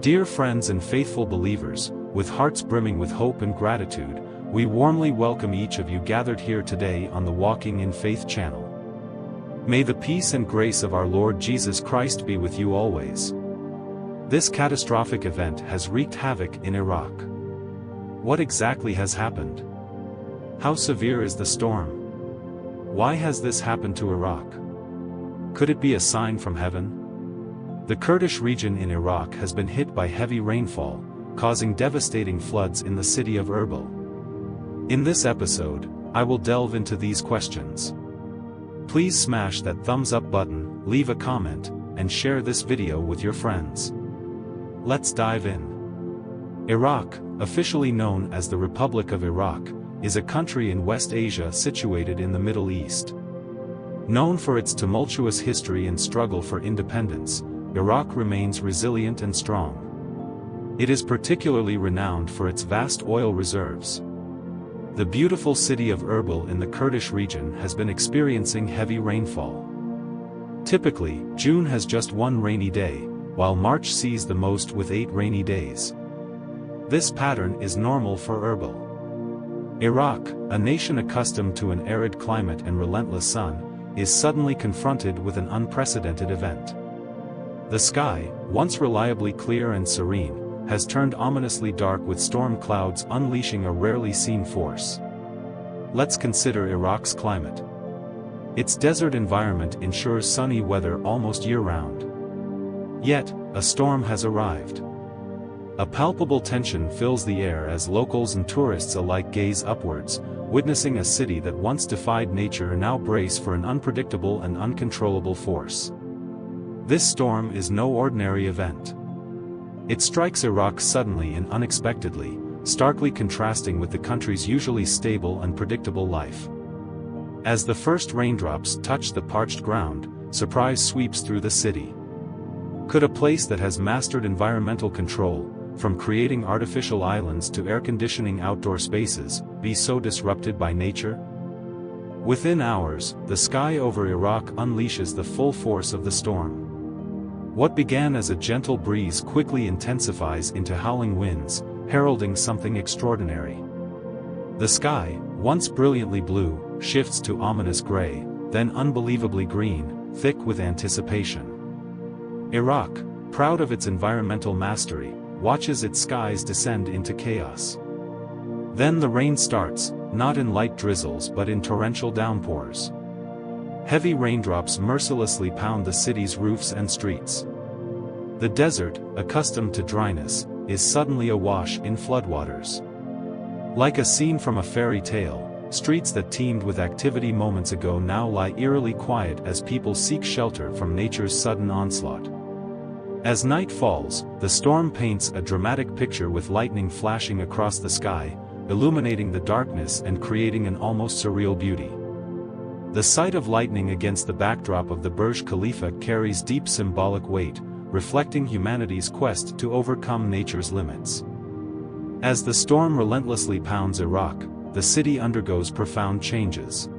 Dear friends and faithful believers, with hearts brimming with hope and gratitude, we warmly welcome each of you gathered here today on the Walking in Faith channel. May the peace and grace of our Lord Jesus Christ be with you always. This catastrophic event has wreaked havoc in Iraq. What exactly has happened? How severe is the storm? Why has this happened to Iraq? Could it be a sign from heaven? The Kurdish region in Iraq has been hit by heavy rainfall, causing devastating floods in the city of Erbil. In this episode, I will delve into these questions. Please smash that thumbs up button, leave a comment, and share this video with your friends. Let's dive in. Iraq, officially known as the Republic of Iraq, is a country in West Asia situated in the Middle East. Known for its tumultuous history and struggle for independence, Iraq remains resilient and strong. It is particularly renowned for its vast oil reserves. The beautiful city of Erbil in the Kurdish region has been experiencing heavy rainfall. Typically, June has just one rainy day, while March sees the most with 8 rainy days. This pattern is normal for Erbil. Iraq, a nation accustomed to an arid climate and relentless sun, is suddenly confronted with an unprecedented event. The sky, once reliably clear and serene, has turned ominously dark with storm clouds unleashing a rarely seen force. Let's consider Iraq's climate. Its desert environment ensures sunny weather almost year-round. Yet, a storm has arrived. A palpable tension fills the air as locals and tourists alike gaze upwards, witnessing a city that once defied nature now brace for an unpredictable and uncontrollable force. This storm is no ordinary event. It strikes Iraq suddenly and unexpectedly, starkly contrasting with the country's usually stable and predictable life. As the first raindrops touch the parched ground, surprise sweeps through the city. Could a place that has mastered environmental control, from creating artificial islands to air-conditioning outdoor spaces, be so disrupted by nature? Within hours, the sky over Iraq unleashes the full force of the storm. What began as a gentle breeze quickly intensifies into howling winds, heralding something extraordinary. The sky, once brilliantly blue, shifts to ominous gray, then unbelievably green, thick with anticipation. Iraq, proud of its environmental mastery, watches its skies descend into chaos. Then the rain starts, not in light drizzles but in torrential downpours. Heavy raindrops mercilessly pound the city's roofs and streets. The desert, accustomed to dryness, is suddenly awash in floodwaters. Like a scene from a fairy tale, streets that teemed with activity moments ago now lie eerily quiet as people seek shelter from nature's sudden onslaught. As night falls, the storm paints a dramatic picture with lightning flashing across the sky, illuminating the darkness and creating an almost surreal beauty. The sight of lightning against the backdrop of the Burj Khalifa carries deep symbolic weight, reflecting humanity's quest to overcome nature's limits. As the storm relentlessly pounds Iraq, the city undergoes profound changes.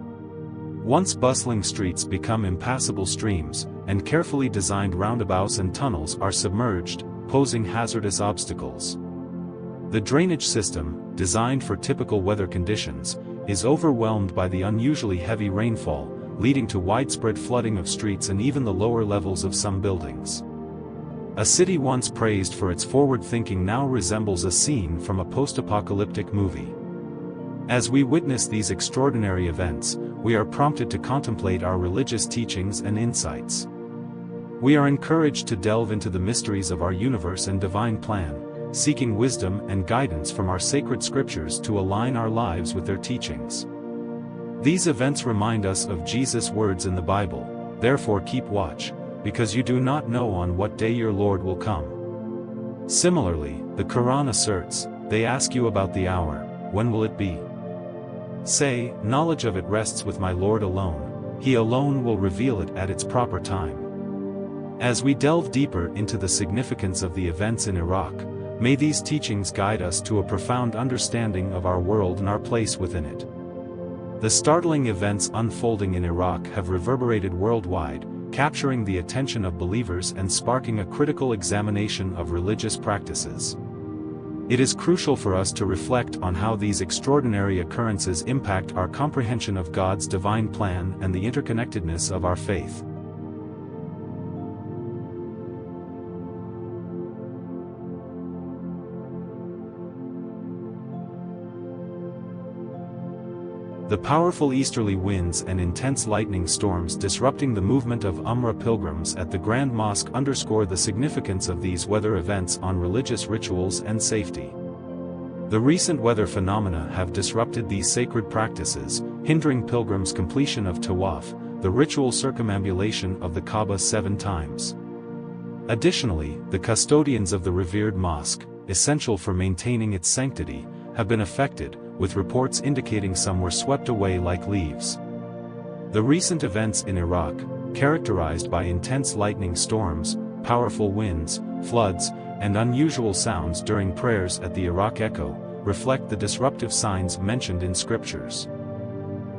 Once bustling streets become impassable streams, and carefully designed roundabouts and tunnels are submerged, posing hazardous obstacles. The drainage system, designed for typical weather conditions, is overwhelmed by the unusually heavy rainfall, leading to widespread flooding of streets and even the lower levels of some buildings. A city once praised for its forward thinking now resembles a scene from a post-apocalyptic movie. As we witness these extraordinary events, we are prompted to contemplate our religious teachings and insights. We are encouraged to delve into the mysteries of our universe and divine plan, seeking wisdom and guidance from our sacred scriptures to align our lives with their teachings. These events remind us of Jesus' words in the Bible, "Therefore keep watch, because you do not know on what day your Lord will come." Similarly, the Quran asserts, "They ask you about the hour, when will it be? Say, knowledge of it rests with my Lord alone, He alone will reveal it at its proper time." As we delve deeper into the significance of the events in Iraq, may these teachings guide us to a profound understanding of our world and our place within it. The startling events unfolding in Iraq have reverberated worldwide, capturing the attention of believers and sparking a critical examination of religious practices. It is crucial for us to reflect on how these extraordinary occurrences impact our comprehension of God's divine plan and the interconnectedness of our faith. The powerful easterly winds and intense lightning storms disrupting the movement of Umrah pilgrims at the Grand Mosque underscore the significance of these weather events on religious rituals and safety. The recent weather phenomena have disrupted these sacred practices, hindering pilgrims' completion of tawaf, the ritual circumambulation of the Kaaba 7 times. Additionally, the custodians of the revered mosque, essential for maintaining its sanctity, have been affected, with reports indicating some were swept away like leaves. The recent events in Iraq, characterized by intense lightning storms, powerful winds, floods, and unusual sounds during prayers at the Iraq Echo, reflect the disruptive signs mentioned in scriptures.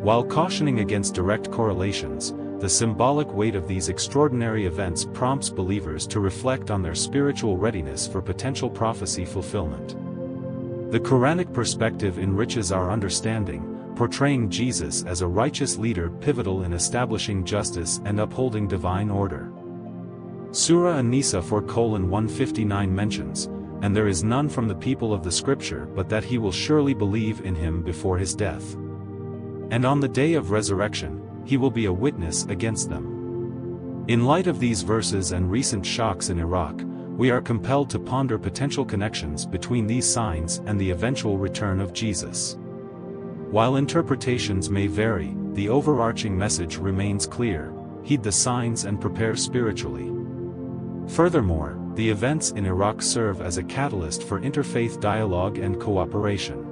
While cautioning against direct correlations, the symbolic weight of these extraordinary events prompts believers to reflect on their spiritual readiness for potential prophecy fulfillment. The Quranic perspective enriches our understanding, portraying Jesus as a righteous leader pivotal in establishing justice and upholding divine order. Surah An-Nisa 4:159 mentions, "And there is none from the people of the scripture but that he will surely believe in him before his death. And on the day of resurrection, he will be a witness against them." In light of these verses and recent shocks in Iraq, we are compelled to ponder potential connections between these signs and the eventual return of Jesus. While interpretations may vary, the overarching message remains clear: heed the signs and prepare spiritually. Furthermore, the events in Iraq serve as a catalyst for interfaith dialogue and cooperation.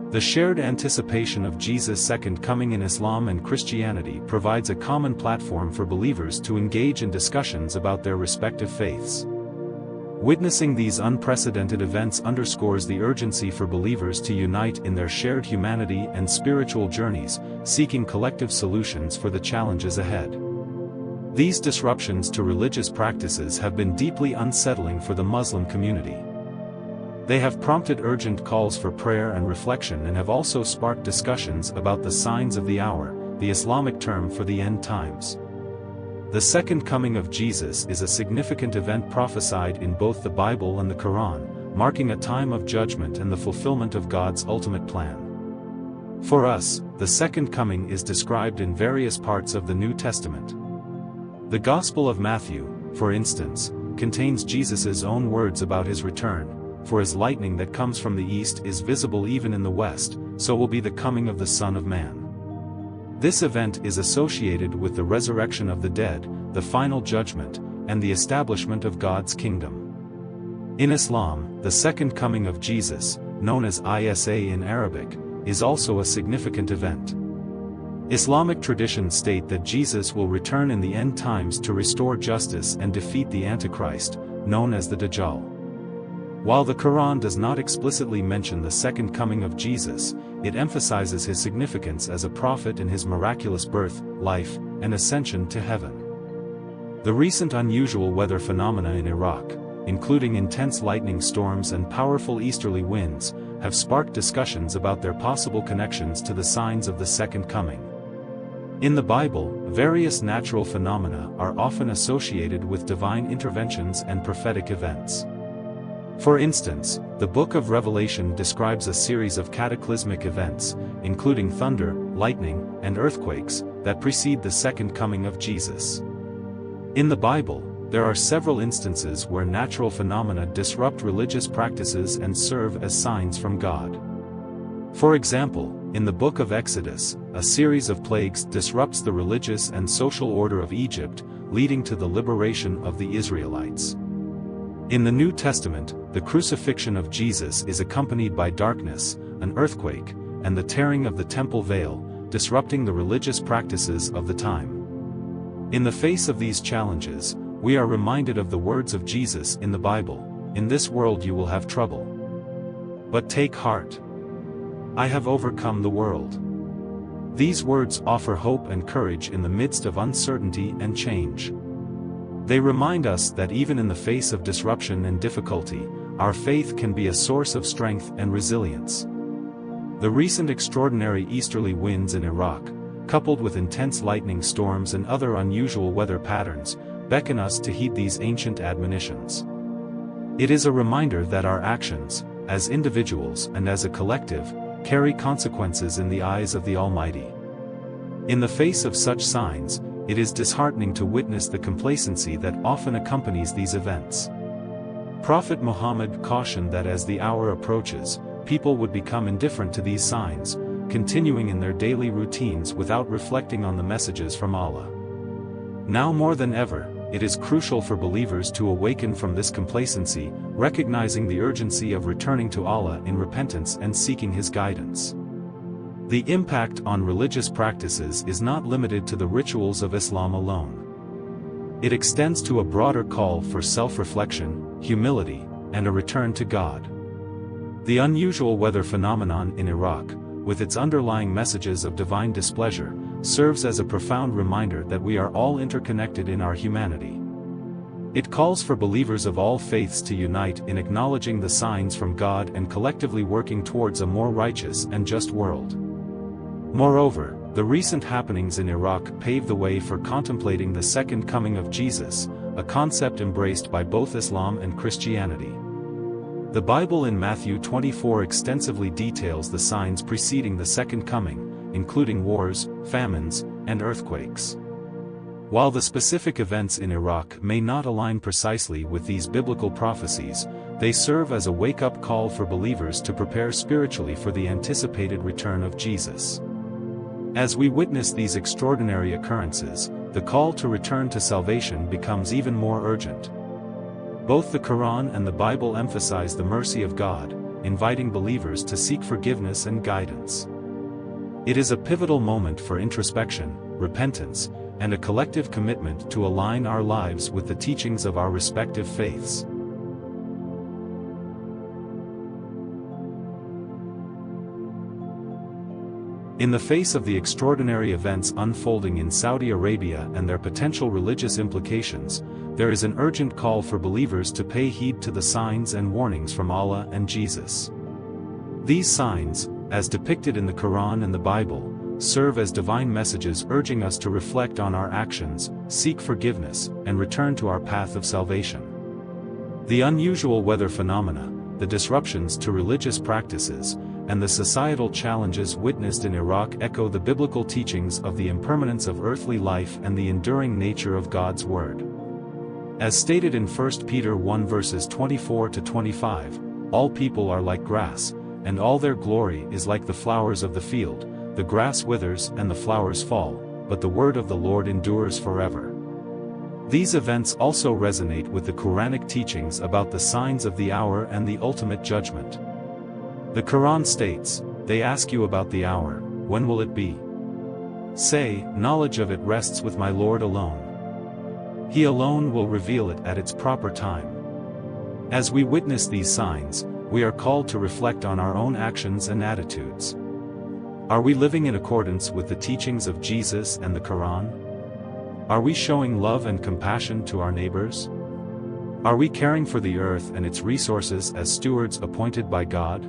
The shared anticipation of Jesus' second coming in Islam and Christianity provides a common platform for believers to engage in discussions about their respective faiths. Witnessing these unprecedented events underscores the urgency for believers to unite in their shared humanity and spiritual journeys, seeking collective solutions for the challenges ahead. These disruptions to religious practices have been deeply unsettling for the Muslim community. They have prompted urgent calls for prayer and reflection and have also sparked discussions about the signs of the hour, the Islamic term for the end times. The second coming of Jesus is a significant event prophesied in both the Bible and the Quran, marking a time of judgment and the fulfillment of God's ultimate plan. For us, the second coming is described in various parts of the New Testament. The Gospel of Matthew, for instance, contains Jesus' own words about his return: "For as lightning that comes from the east is visible even in the west, so will be the coming of the Son of Man." This event is associated with the resurrection of the dead, the final judgment, and the establishment of God's kingdom. In Islam, the second coming of Jesus, known as Isa in Arabic, is also a significant event. Islamic traditions state that Jesus will return in the end times to restore justice and defeat the Antichrist, known as the Dajjal. While the Quran does not explicitly mention the second coming of Jesus, it emphasizes his significance as a prophet in his miraculous birth, life, and ascension to heaven. The recent unusual weather phenomena in Iraq, including intense lightning storms and powerful easterly winds, have sparked discussions about their possible connections to the signs of the second coming. In the Bible, various natural phenomena are often associated with divine interventions and prophetic events. For instance, the Book of Revelation describes a series of cataclysmic events, including thunder, lightning, and earthquakes, that precede the second coming of Jesus. In the Bible, there are several instances where natural phenomena disrupt religious practices and serve as signs from God. For example, in the Book of Exodus, a series of plagues disrupts the religious and social order of Egypt, leading to the liberation of the Israelites. In the New Testament, the crucifixion of Jesus is accompanied by darkness, an earthquake, and the tearing of the temple veil, disrupting the religious practices of the time. In the face of these challenges, we are reminded of the words of Jesus in the Bible: "In this world you will have trouble. But take heart. I have overcome the world." These words offer hope and courage in the midst of uncertainty and change. They remind us that even in the face of disruption and difficulty, our faith can be a source of strength and resilience. The recent extraordinary easterly winds in Iraq, coupled with intense lightning storms and other unusual weather patterns, beckon us to heed these ancient admonitions. It is a reminder that our actions, as individuals and as a collective, carry consequences in the eyes of the Almighty. In the face of such signs, it is disheartening to witness the complacency that often accompanies these events. Prophet Muhammad cautioned that as the hour approaches, people would become indifferent to these signs, continuing in their daily routines without reflecting on the messages from Allah. Now more than ever, it is crucial for believers to awaken from this complacency, recognizing the urgency of returning to Allah in repentance and seeking His guidance. The impact on religious practices is not limited to the rituals of Islam alone. It extends to a broader call for self-reflection, humility, and a return to God. The unusual weather phenomenon in Iraq, with its underlying messages of divine displeasure, serves as a profound reminder that we are all interconnected in our humanity. It calls for believers of all faiths to unite in acknowledging the signs from God and collectively working towards a more righteous and just world. Moreover, the recent happenings in Iraq pave the way for contemplating the second coming of Jesus, a concept embraced by both Islam and Christianity. The Bible in Matthew 24 extensively details the signs preceding the second coming, including wars, famines, and earthquakes. While the specific events in Iraq may not align precisely with these biblical prophecies, they serve as a wake-up call for believers to prepare spiritually for the anticipated return of Jesus. As we witness these extraordinary occurrences, the call to return to salvation becomes even more urgent. Both the Quran and the Bible emphasize the mercy of God, inviting believers to seek forgiveness and guidance. It is a pivotal moment for introspection, repentance, and a collective commitment to align our lives with the teachings of our respective faiths. In the face of the extraordinary events unfolding in Saudi Arabia and their potential religious implications, there is an urgent call for believers to pay heed to the signs and warnings from Allah and Jesus. These signs, as depicted in the Quran and the Bible, serve as divine messages urging us to reflect on our actions, seek forgiveness, and return to our path of salvation. The unusual weather phenomena, the disruptions to religious practices, and the societal challenges witnessed in Iraq echo the biblical teachings of the impermanence of earthly life and the enduring nature of God's Word. As stated in 1 Peter 1 verses 24 to 25, all people are like grass, and all their glory is like the flowers of the field. The grass withers and the flowers fall, but the word of the Lord endures forever. These events also resonate with the Quranic teachings about the signs of the hour and the ultimate judgment. The Quran states, "They ask you about the hour, when will it be? Say, knowledge of it rests with my Lord alone. He alone will reveal it at its proper time." As we witness these signs, we are called to reflect on our own actions and attitudes. Are we living in accordance with the teachings of Jesus and the Quran? Are we showing love and compassion to our neighbors? Are we caring for the earth and its resources as stewards appointed by God?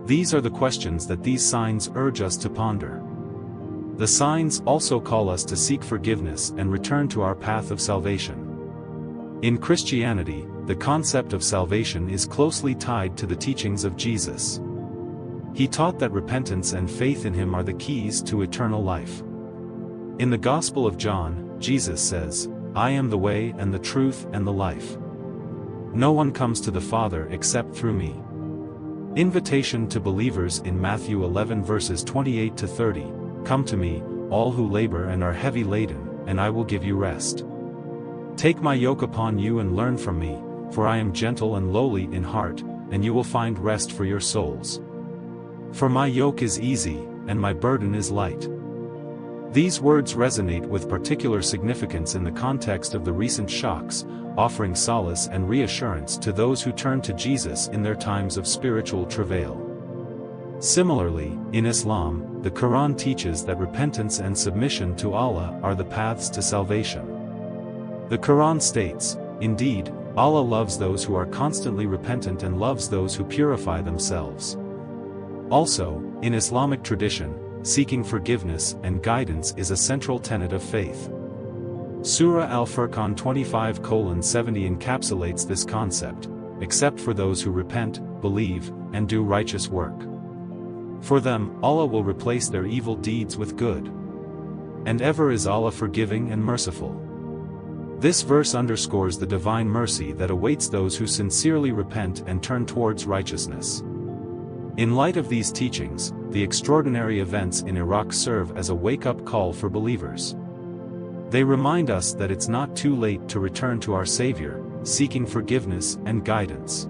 These are the questions that these signs urge us to ponder. The signs also call us to seek forgiveness and return to our path of salvation. In Christianity, the concept of salvation is closely tied to the teachings of Jesus. He taught that repentance and faith in Him are the keys to eternal life. In the Gospel of John, Jesus says, "I am the way and the truth and the life. No one comes to the Father except through me." Invitation to believers in Matthew 11 verses 28 to 30, "Come to me, all who labor and are heavy laden, and I will give you rest. Take my yoke upon you and learn from me, for I am gentle and lowly in heart, and you will find rest for your souls. For my yoke is easy, and my burden is light." These words resonate with particular significance in the context of the recent shocks, offering solace and reassurance to those who turn to Jesus in their times of spiritual travail. Similarly, in Islam, the Quran teaches that repentance and submission to Allah are the paths to salvation. The Quran states, "Indeed, Allah loves those who are constantly repentant and loves those who purify themselves." Also, in Islamic tradition, seeking forgiveness and guidance is a central tenet of faith. Surah Al-Furqan 25:70 encapsulates this concept, except for those who repent, believe, and do righteous work. For them, Allah will replace their evil deeds with good. And ever is Allah forgiving and merciful. This verse underscores the divine mercy that awaits those who sincerely repent and turn towards righteousness. In light of these teachings, the extraordinary events in Iraq serve as a wake-up call for believers. They remind us that it's not too late to return to our Savior, seeking forgiveness and guidance.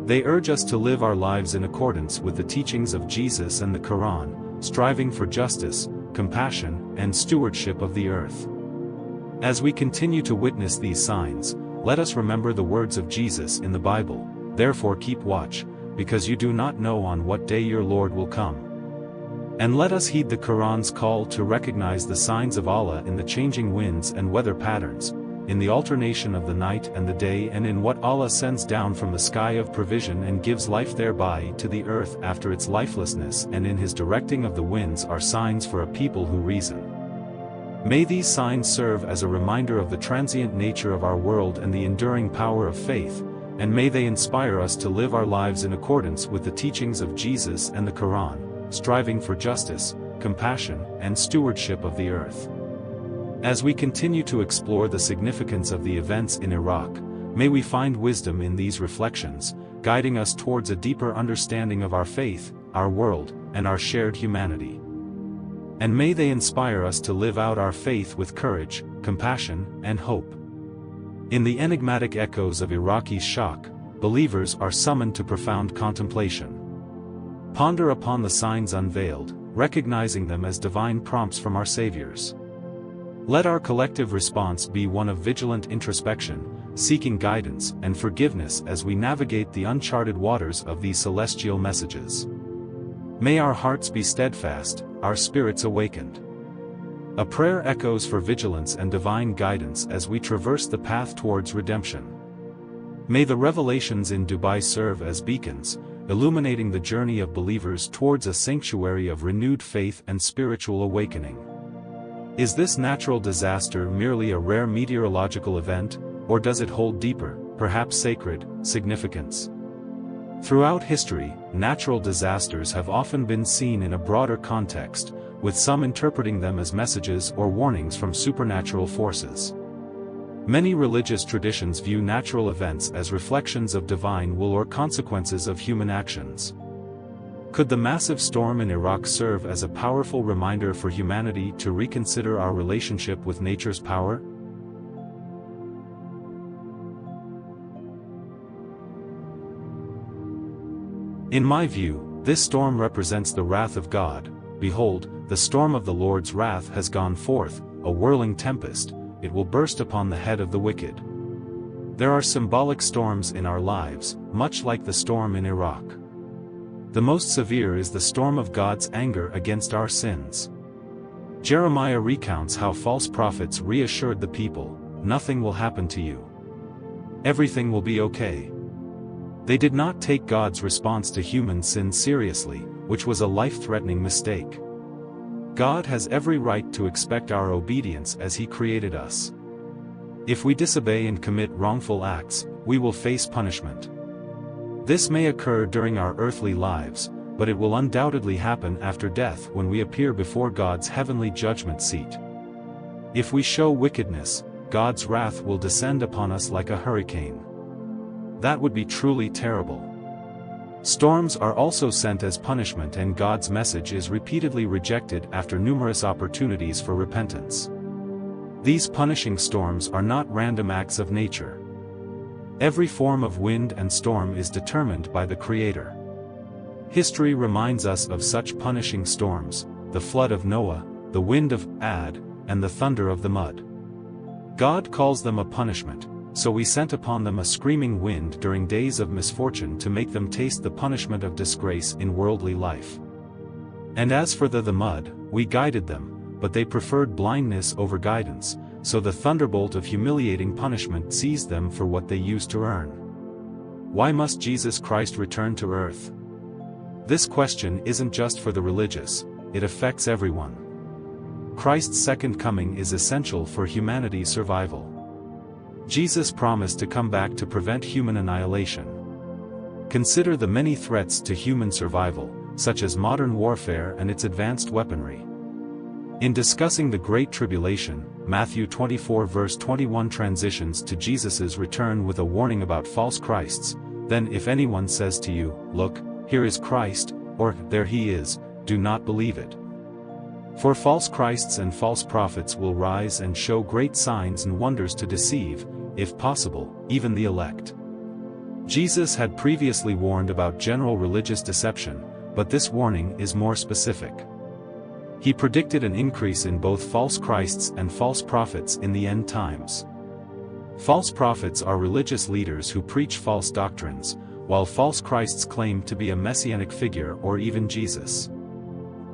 They urge us to live our lives in accordance with the teachings of Jesus and the Quran, striving for justice, compassion, and stewardship of the earth. As we continue to witness these signs, let us remember the words of Jesus in the Bible, "Therefore keep watch, because you do not know on what day your Lord will come." And let us heed the Quran's call to recognize the signs of Allah in the changing winds and weather patterns, in the alternation of the night and the day, and in what Allah sends down from the sky of provision and gives life thereby to the earth after its lifelessness, and in His directing of the winds are signs for a people who reason. May these signs serve as a reminder of the transient nature of our world and the enduring power of faith, and may they inspire us to live our lives in accordance with the teachings of Jesus and the Quran, striving for justice, compassion, and stewardship of the earth. As we continue to explore the significance of the events in Iraq, may we find wisdom in these reflections, guiding us towards a deeper understanding of our faith, our world, and our shared humanity. And may they inspire us to live out our faith with courage, compassion, and hope. In the enigmatic echoes of Iraqi shock, believers are summoned to profound contemplation. Ponder upon the signs unveiled, recognizing them as divine prompts from our saviors. Let our collective response be one of vigilant introspection, seeking guidance and forgiveness as we navigate the uncharted waters of these celestial messages. May our hearts be steadfast, our spirits awakened. A prayer echoes for vigilance and divine guidance as we traverse the path towards redemption. May the revelations in Dubai serve as beacons, illuminating the journey of believers towards a sanctuary of renewed faith and spiritual awakening. Is this natural disaster merely a rare meteorological event, or does it hold deeper, perhaps sacred, significance? Throughout history, natural disasters have often been seen in a broader context, with some interpreting them as messages or warnings from supernatural forces. Many religious traditions view natural events as reflections of divine will or consequences of human actions. Could the massive storm in Iraq serve as a powerful reminder for humanity to reconsider our relationship with nature's power? In my view, this storm represents the wrath of God. Behold, the storm of the Lord's wrath has gone forth, a whirling tempest, it will burst upon the head of the wicked. There are symbolic storms in our lives, much like the storm in Iraq. The most severe is the storm of God's anger against our sins. Jeremiah recounts how false prophets reassured the people, "Nothing will happen to you. Everything will be okay." They did not take God's response to human sin seriously, which was a life-threatening mistake. God has every right to expect our obedience as He created us. If we disobey and commit wrongful acts, we will face punishment. This may occur during our earthly lives, but it will undoubtedly happen after death when we appear before God's heavenly judgment seat. If we show wickedness, God's wrath will descend upon us like a hurricane. That would be truly terrible. Storms are also sent as punishment, and God's message is repeatedly rejected after numerous opportunities for repentance. These punishing storms are not random acts of nature. Every form of wind and storm is determined by the Creator. History reminds us of such punishing storms: the flood of Noah, the wind of Ad, and the thunder of the mud. God calls them a punishment, so we sent upon them a screaming wind during days of misfortune to make them taste the punishment of disgrace in worldly life. And as for the mud, we guided them, but they preferred blindness over guidance, so the thunderbolt of humiliating punishment seized them for what they used to earn. Why must Jesus Christ return to earth? This question isn't just for the religious, it affects everyone. Christ's second coming is essential for humanity's survival. Jesus promised to come back to prevent human annihilation. Consider the many threats to human survival, such as modern warfare and its advanced weaponry. In discussing the Great Tribulation, Matthew 24 verse 21 transitions to Jesus' return with a warning about false Christs. Then if anyone says to you, "Look, here is Christ," or "There he is," do not believe it. For false Christs and false prophets will rise and show great signs and wonders to deceive, if possible, even the elect. Jesus had previously warned about general religious deception, but this warning is more specific. He predicted an increase in both false Christs and false prophets in the end times. False prophets are religious leaders who preach false doctrines, while false Christs claim to be a messianic figure or even Jesus.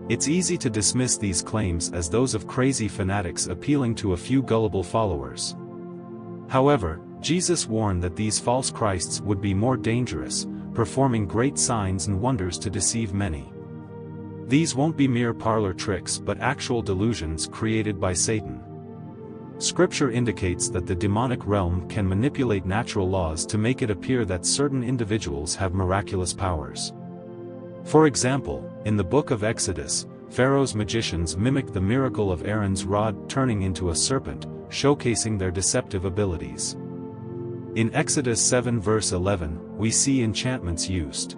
It's easy to dismiss these claims as those of crazy fanatics appealing to a few gullible followers. However, Jesus warned that these false Christs would be more dangerous, performing great signs and wonders to deceive many. These won't be mere parlor tricks but actual delusions created by Satan. Scripture indicates that the demonic realm can manipulate natural laws to make it appear that certain individuals have miraculous powers. For example, in the book of Exodus, Pharaoh's magicians mimicked the miracle of Aaron's rod turning into a serpent, showcasing their deceptive abilities. In Exodus 7 verse 11, we see enchantments used.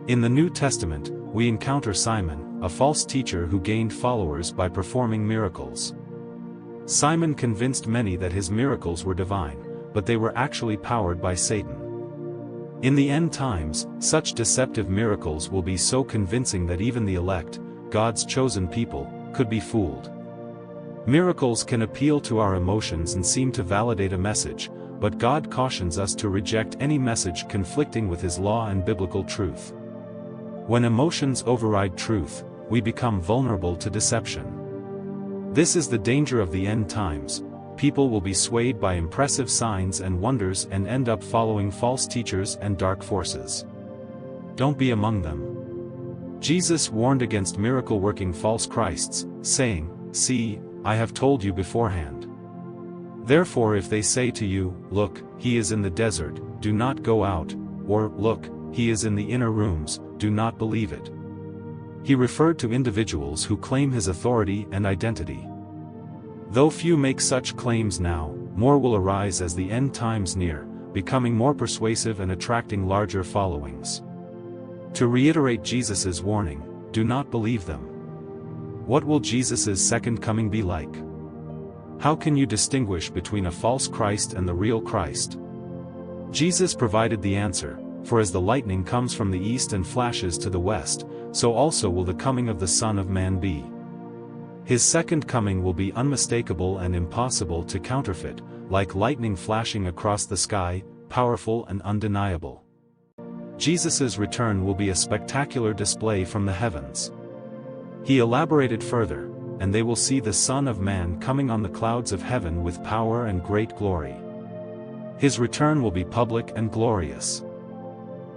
In the New Testament, we encounter Simon, a false teacher who gained followers by performing miracles. Simon convinced many that his miracles were divine, but they were actually powered by Satan. In the end times, such deceptive miracles will be so convincing that even the elect, God's chosen people, could be fooled. Miracles can appeal to our emotions and seem to validate a message, but God cautions us to reject any message conflicting with His law and biblical truth. When emotions override truth, we become vulnerable to deception. This is the danger of the end times. People will be swayed by impressive signs and wonders and end up following false teachers and dark forces. Don't be among them. Jesus warned against miracle-working false Christs, saying, "See, I have told you beforehand. Therefore if they say to you, 'Look, he is in the desert,' do not go out, or 'Look, he is in the inner rooms,' do not believe it." He referred to individuals who claim his authority and identity. Though few make such claims now, more will arise as the end times near, becoming more persuasive and attracting larger followings. To reiterate Jesus' warning, do not believe them. What will Jesus' second coming be like? How can you distinguish between a false Christ and the real Christ? Jesus provided the answer, for as the lightning comes from the east and flashes to the west, so also will the coming of the Son of Man be. His second coming will be unmistakable and impossible to counterfeit, like lightning flashing across the sky, powerful and undeniable. Jesus' return will be a spectacular display from the heavens. He elaborated further, and they will see the Son of Man coming on the clouds of heaven with power and great glory. His return will be public and glorious.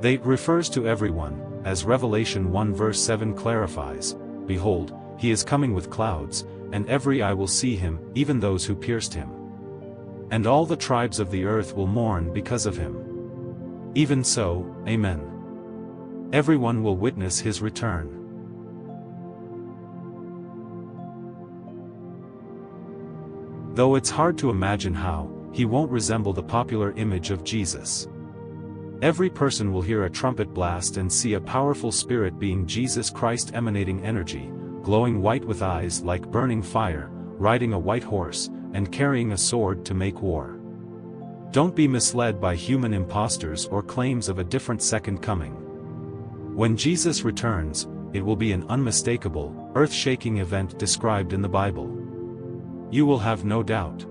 They refers to everyone, as Revelation 1 verse 7 clarifies, "Behold, he is coming with clouds, and every eye will see him, even those who pierced him. And all the tribes of the earth will mourn because of him." Even so, Amen. Everyone will witness his return. Though it's hard to imagine how, he won't resemble the popular image of Jesus. Every person will hear a trumpet blast and see a powerful spirit being Jesus Christ emanating energy, glowing white with eyes like burning fire, riding a white horse, and carrying a sword to make war. Don't be misled by human impostors or claims of a different second coming. When Jesus returns, it will be an unmistakable, earth-shaking event described in the Bible. You will have no doubt.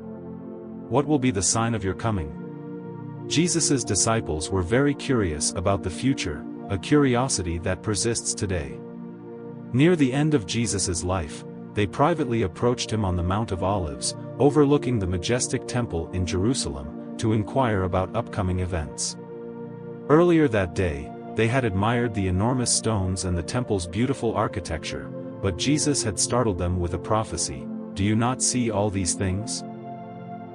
What will be the sign of your coming? Jesus' disciples were very curious about the future, a curiosity that persists today. Near the end of Jesus' life, they privately approached him on the Mount of Olives, overlooking the majestic temple in Jerusalem, to inquire about upcoming events. Earlier that day, they had admired the enormous stones and the temple's beautiful architecture, but Jesus had startled them with a prophecy. Do you not see all these things?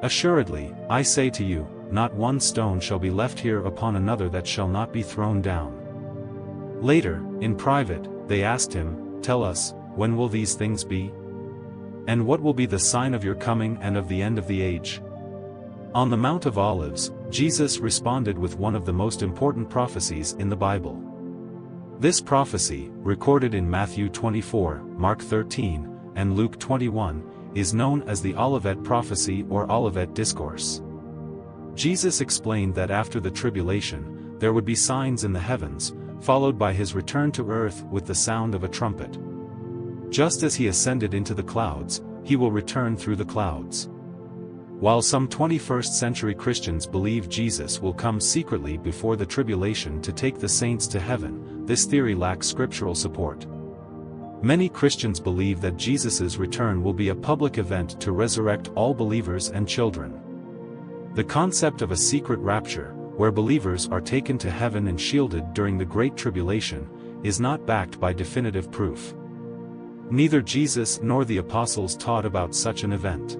Assuredly, I say to you, not one stone shall be left here upon another that shall not be thrown down. Later, in private, they asked him, Tell us, when will these things be? And what will be the sign of your coming and of the end of the age? On the Mount of Olives, Jesus responded with one of the most important prophecies in the Bible. This prophecy, recorded in Matthew 24, Mark 13, and Luke 21, is known as the Olivet Prophecy or Olivet Discourse. Jesus explained that after the tribulation, there would be signs in the heavens, followed by his return to earth with the sound of a trumpet. Just as he ascended into the clouds, he will return through the clouds. While some 21st century Christians believe Jesus will come secretly before the tribulation to take the saints to heaven, this theory lacks scriptural support. Many Christians believe that Jesus' return will be a public event to resurrect all believers and children. The concept of a secret rapture, where believers are taken to heaven and shielded during the Great Tribulation, is not backed by definitive proof. Neither Jesus nor the apostles taught about such an event.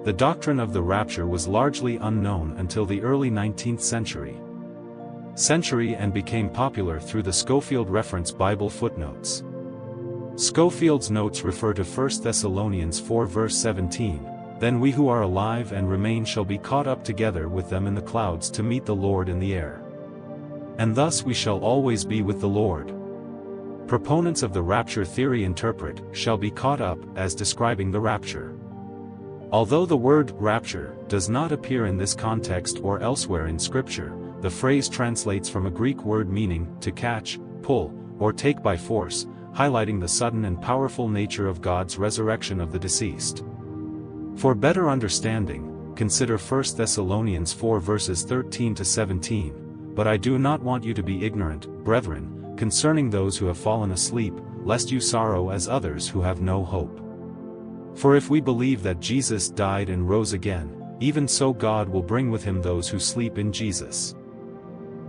The doctrine of the rapture was largely unknown until the early 19th century and became popular through the Scofield Reference Bible footnotes. Scofield's notes refer to 1 Thessalonians 4 verse 17, Then we who are alive and remain shall be caught up together with them in the clouds to meet the Lord in the air. And thus we shall always be with the Lord. Proponents of the rapture theory interpret, shall be caught up, as describing the rapture. Although the word rapture does not appear in this context or elsewhere in Scripture, the phrase translates from a Greek word meaning to catch, pull, or take by force, highlighting the sudden and powerful nature of God's resurrection of the deceased. For better understanding, consider 1 Thessalonians 4 verses 13 to 17, But I do not want you to be ignorant, brethren, concerning those who have fallen asleep, lest you sorrow as others who have no hope. For if we believe that Jesus died and rose again, even so God will bring with him those who sleep in Jesus.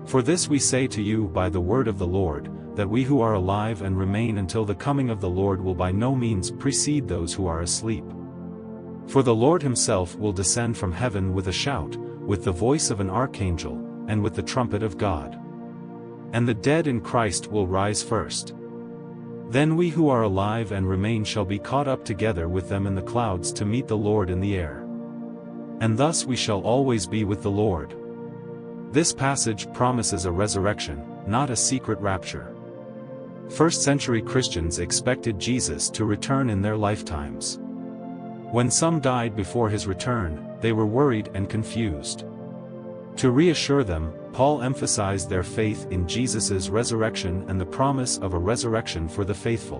For this we say to you by the word of the Lord, that we who are alive and remain until the coming of the Lord will by no means precede those who are asleep. For the Lord himself will descend from heaven with a shout, with the voice of an archangel, and with the trumpet of God. And the dead in Christ will rise first. Then we who are alive and remain shall be caught up together with them in the clouds to meet the Lord in the air. And thus we shall always be with the Lord. This passage promises a resurrection, not a secret rapture. First-century Christians expected Jesus to return in their lifetimes. When some died before his return, they were worried and confused. To reassure them, Paul emphasized their faith in Jesus' resurrection and the promise of a resurrection for the faithful.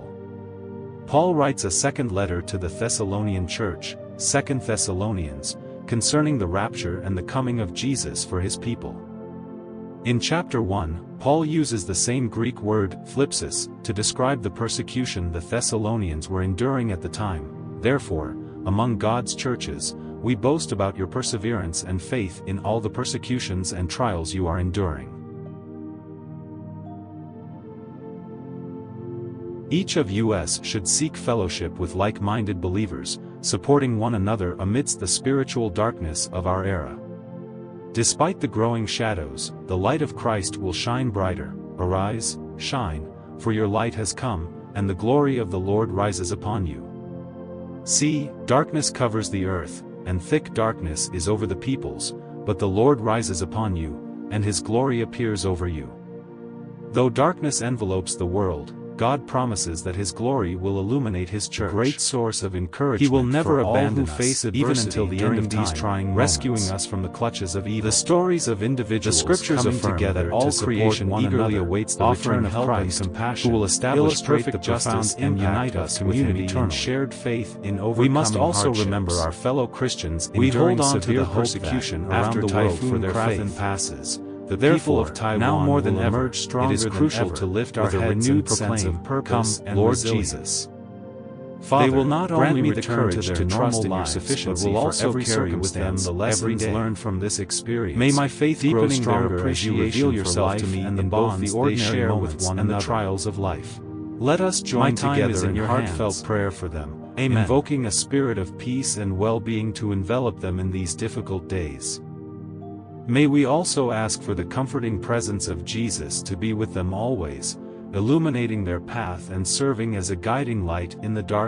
Paul writes a second letter to the Thessalonian church, 2 Thessalonians, concerning the rapture and the coming of Jesus for his people. In chapter 1, Paul uses the same Greek word, thlipsis, to describe the persecution the Thessalonians were enduring at the time. Therefore, among God's churches, we boast about your perseverance and faith in all the persecutions and trials you are enduring. Each of us should seek fellowship with like-minded believers, supporting one another amidst the spiritual darkness of our era. Despite the growing shadows, the light of Christ will shine brighter. Arise, shine, for your light has come, and the glory of the Lord rises upon you. See, darkness covers the earth, and thick darkness is over the peoples, but the Lord rises upon you, and his glory appears over you. Though darkness envelopes the world, God promises that His glory will illuminate His church. Great source of encouragement. He will never abandon us, even until the end of these trying moments, rescuing us from the clutches of evil. The stories of individuals coming together all creation eagerly awaits the return of Christ, who will establish perfect justice and unite us with Him in shared faith in overcoming hardships. We must also remember our fellow Christians enduring severe persecution around the world for their faith. Passes. The people of Taiwan now more than ever, it is crucial to lift our heads and proclaim, "Come, Lord Jesus." Father, they will not only me the courage to trust in your sufficiency, but will also carry with them the lessons learned from this experience. May my faith grow stronger as you reveal yourself to me and the bonds they share with one another, and the trials of life. Let us join together in your heartfelt prayer for them, Amen, invoking a spirit of peace and well-being to envelop them in these difficult days. May we also ask for the comforting presence of Jesus to be with them always, illuminating their path and serving as a guiding light in the dark